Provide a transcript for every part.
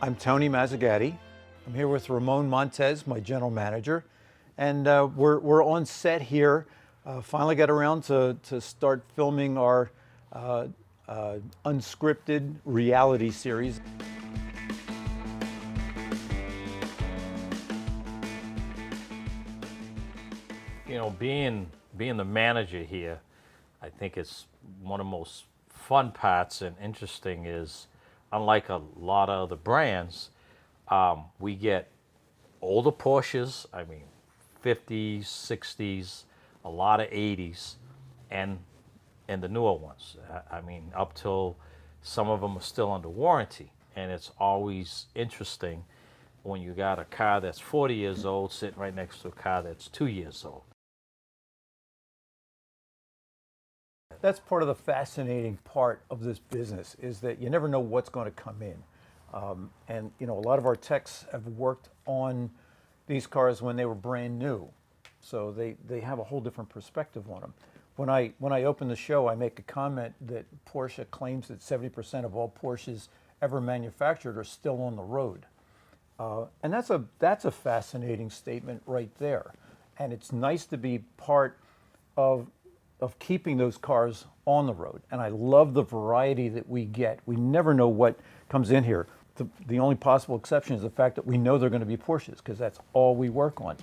I'm Tony Mazzagatti. I'm here with Ramon Montez, my general manager, and we're on set here. Finally got around to start filming our unscripted reality series. You know, being the manager here, I think it's one of the most fun parts and interesting is, unlike a lot of other brands, we get older Porsches, I mean 50s, 60s, a lot of 80s, and the newer ones. I mean, up till some of them are still under warranty. And it's always interesting when you got a car that's 40 years old sitting right next to a car that's 2 years old. That's part of the fascinating part of this business, is that you never know what's going to come in. And you know, a lot of our techs have worked on these cars when they were brand new, so they have a whole different perspective on them. When I open the show, I make a comment that Porsche claims that 70% of all Porsches ever manufactured are still on the road, and that's a fascinating statement right there. And it's nice to be part of keeping those cars on the road. And I love the variety that we get. We never know what comes in here. The only possible exception is the fact that we know they're going to be Porsches, because that's all we work on.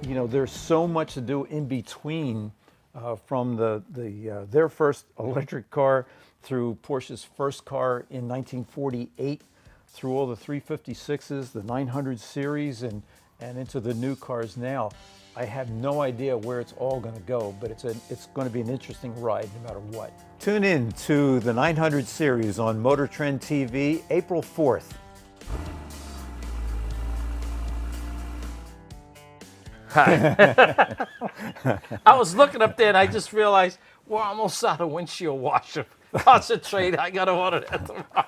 You know, there's so much to do in between, from their first electric car through Porsche's first car in 1948, through all the 356s, the 900 series, and into the new cars now. I have no idea where it's all going to go, but it's going to be an interesting ride no matter what. Tune in to the 900 series on Motor Trend TV, April 4th. I was looking up there and I just realized we're almost out of windshield washer. Concentrate, I gotta order that tomorrow.